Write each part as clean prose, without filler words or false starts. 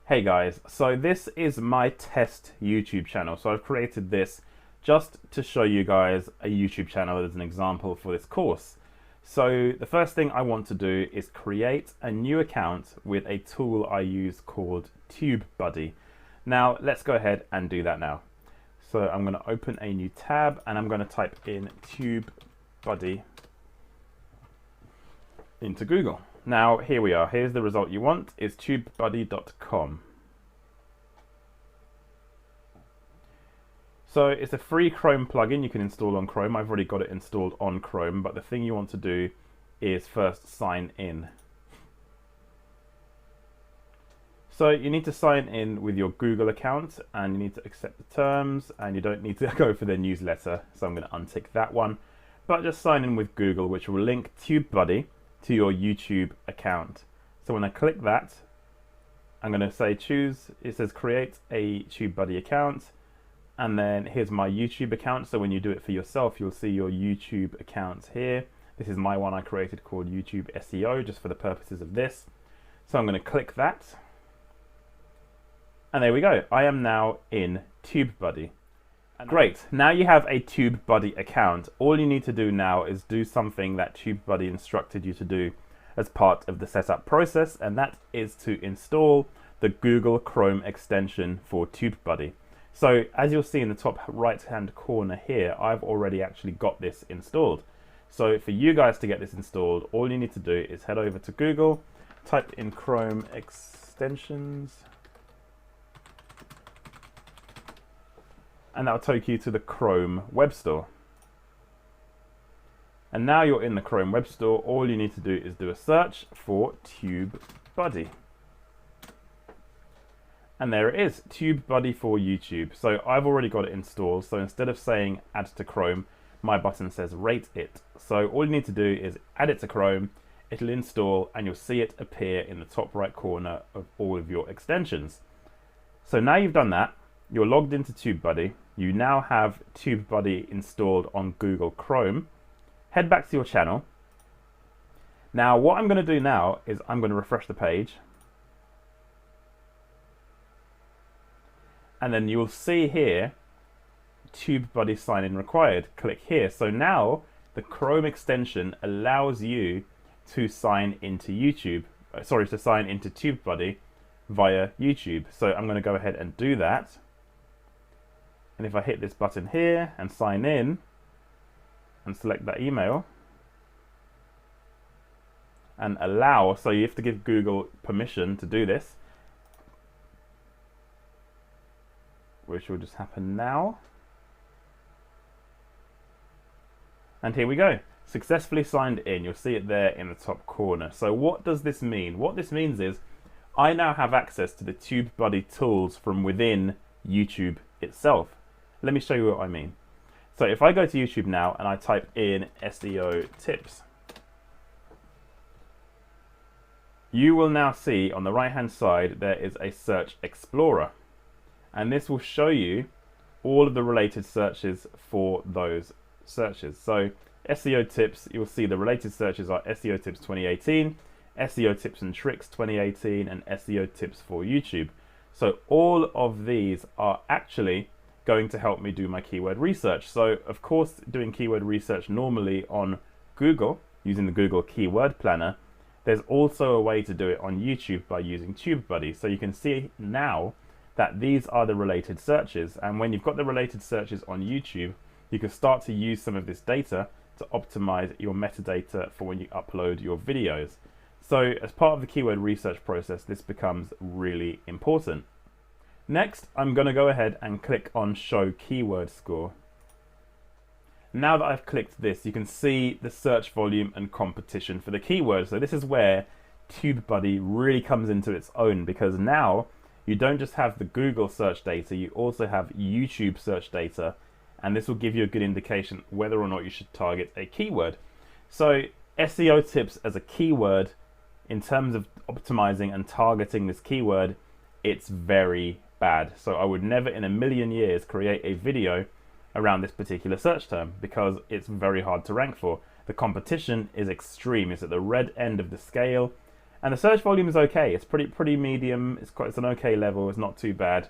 Hey guys, so this is my test YouTube channel. So I've created this just to show you guys a YouTube channel as an example for this course. So the first thing I want to do is create a new account with a tool I use called TubeBuddy. Now let's go ahead and do that now. So I'm going to open a new tab and I'm going to type in TubeBuddy into Google. Now here we are. Here's the result you want. It's tubebuddy.com. So it's a free Chrome plugin you can install on Chrome. I've already got it installed on Chrome, but the thing you want to do is first sign in. So you need to sign in with your Google account and you need to accept the terms, and you don't need to go for the newsletter. So I'm going to untick that one, but just sign in with Google, which will link TubeBuddy to your YouTube account. So when I click that, I'm going to say choose, it says create a TubeBuddy account, and then here's my YouTube account. So when you do it for yourself, you'll see your YouTube account here. This is my one I created called YouTube SEO, just for the purposes of this. So I'm going to click that, and there we go. I am now in TubeBuddy. Great, now you have a TubeBuddy account. All you need to do now is do something that TubeBuddy instructed you to do as part of the setup process, and that is to install the Google Chrome extension for TubeBuddy. So as you'll see in the top right hand corner here, I've already actually got this installed. So for you guys to get this installed, all you need to do is head over to Google, type in Chrome extensions, and that'll take you to the Chrome web store. And now you're in the Chrome web store, all you need to do is do a search for TubeBuddy. And there it is, TubeBuddy for YouTube. So I've already got it installed, so instead of saying add to Chrome, my button says rate it. So all you need to do is add it to Chrome, it'll install, and you'll see it appear in the top right corner of all of your extensions. So now you've done that, you're logged into TubeBuddy, you now have TubeBuddy installed on Google Chrome. Head back to your channel. Now what I'm going to do now is I'm going to refresh the page, and then you'll see here TubeBuddy sign in required. Click here. So now the Chrome extension allows you to sign into to sign into TubeBuddy via YouTube. So I'm going to go ahead and do that. And if I hit this button here and sign in and select that email and allow, so you have to give Google permission to do this, which will just happen now. And here we go, successfully signed in. You'll see it there in the top corner. So what does this mean? What this means is I now have access to the TubeBuddy tools from within YouTube itself. Let me show you what I mean. So if I go to YouTube now and I type in SEO tips, you will now see on the right hand side there is a search explorer, and this will show you all of the related searches for those searches. So SEO tips, you'll see the related searches are SEO tips 2018, SEO tips and tricks 2018, and SEO tips for YouTube. So all of these are actually going to help me do my keyword research. So of course, doing keyword research normally on Google using the Google Keyword Planner, there's also a way to do it on YouTube by using TubeBuddy. So you can see now that these are the related searches, and when you've got the related searches on YouTube, you can start to use some of this data to optimize your metadata for when you upload your videos. So as part of the keyword research process, this becomes really important. Next, I'm going to go ahead and click on Show Keyword Score. Now that I've clicked this, you can see the search volume and competition for the keywords. So this is where TubeBuddy really comes into its own, because now you don't just have the Google search data, you also have YouTube search data, and this will give you a good indication whether or not you should target a keyword. So SEO tips as a keyword, in terms of optimizing and targeting this keyword, it's very bad. So I would never in a million years create a video around this particular search term, because it's very hard to rank for. The competition is extreme. It's at the red end of the scale, And the search volume is okay. It's pretty medium. It's an okay level. It's not too bad.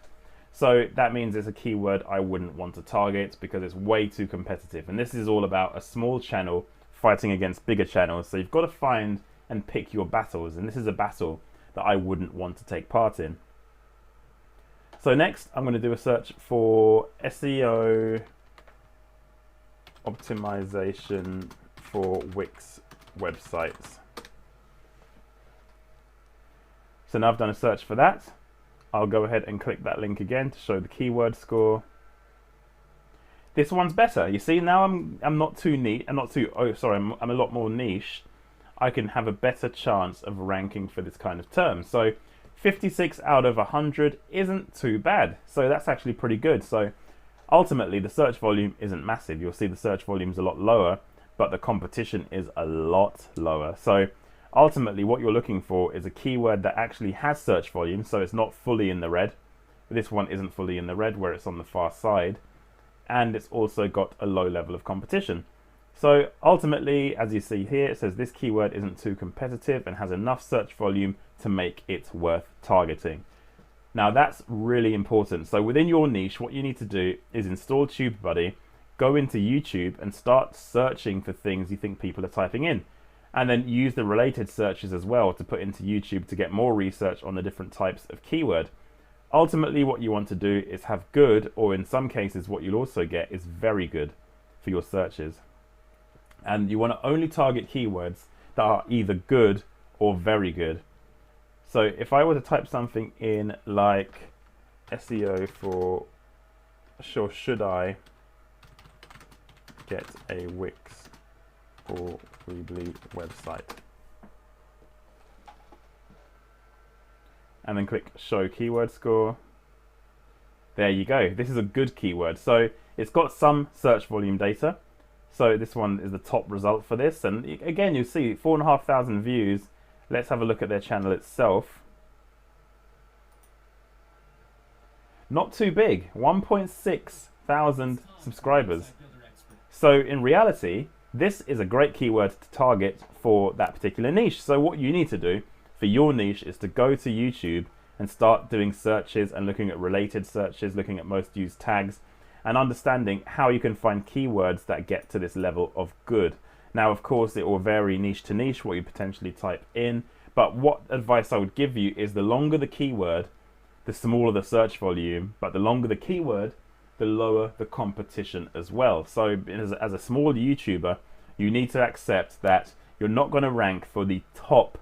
So that means it's a keyword I wouldn't want to target because it's way too competitive. And this is all about a small channel fighting against bigger channels. So you've got to find and pick your battles. And this is a battle that I wouldn't want to take part in. So next, I'm going to do a search for SEO optimization for Wix websites. So now I've done a search for that. I'll go ahead and click that link again to show the keyword score. This one's better. You see, now I'm not too neat. I'm a lot more niche. I can have a better chance of ranking for this kind of term. So 56 out of 100 isn't too bad. So that's actually pretty good. So ultimately, the search volume isn't massive. You'll see the search volume is a lot lower, but the competition is a lot lower. So ultimately, what you're looking for is a keyword that actually has search volume, so it's not fully in the red. This one isn't fully in the red, where it's on the far side, and it's also got a low level of competition. So ultimately, as you see here, it says this keyword isn't too competitive and has enough search volume to make it worth targeting. Now that's really important. So within your niche, what you need to do is install TubeBuddy, go into YouTube and start searching for things you think people are typing in. And then use the related searches as well to put into YouTube to get more research on the different types of keyword. Ultimately, what you want to do is have good, or in some cases what you'll also get is very good for your searches. And you want to only target keywords that are either good or very good. So if I were to type something in like SEO for, should I get a Wix or Weebly website, and then click show keyword score. There you go. This is a good keyword. So it's got some search volume data. So this one is the top result for this. And again, you see 4,500 views. Let's have a look at their channel itself. Not too big, 1.6 thousand subscribers. So in reality, this is a great keyword to target for that particular niche. So what you need to do for your niche is to go to YouTube and start doing searches and looking at related searches, looking at most used tags, and understanding how you can find keywords that get to this level of good. Now, of course, it will vary niche to niche what you potentially type in, but what advice I would give you is the longer the keyword, the smaller the search volume, but the longer the keyword, the lower the competition as well. So as a small YouTuber, you need to accept that you're not going to rank for the top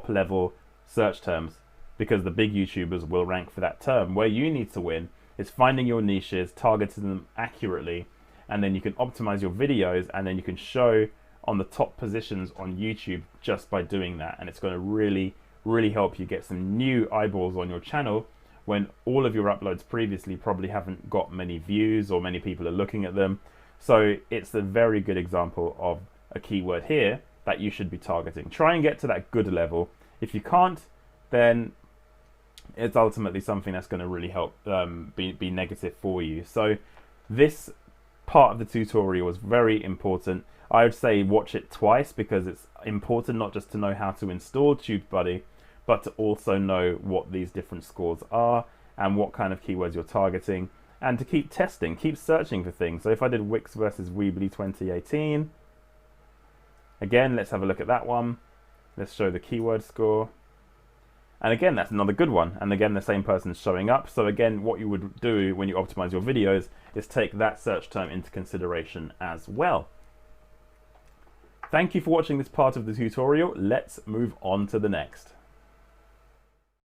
level search terms, because the big YouTubers will rank for that term. Where you need to win is finding your niches, targeting them accurately, and then you can optimize your videos, and then you can show on the top positions on YouTube just by doing that. And it's going to really help you get some new eyeballs on your channel when all of your uploads previously probably haven't got many views or many people are looking at them. So it's a very good example of a keyword here that you should be targeting. Try and get to that good level. If you can't, then it's ultimately something that's going to really help be negative for you. So this part of the tutorial was very important. I would say watch it twice, because it's important not just to know how to install TubeBuddy, but to also know what these different scores are and what kind of keywords you're targeting, and to keep testing, keep searching for things. So if I did Wix versus Weebly 2018, again, let's have a look at that one. Let's show the keyword score. And again, that's another good one. And again, the same person's showing up. So again, what you would do when you optimize your videos is take that search term into consideration as well. Thank you for watching this part of the tutorial. Let's move on to the next.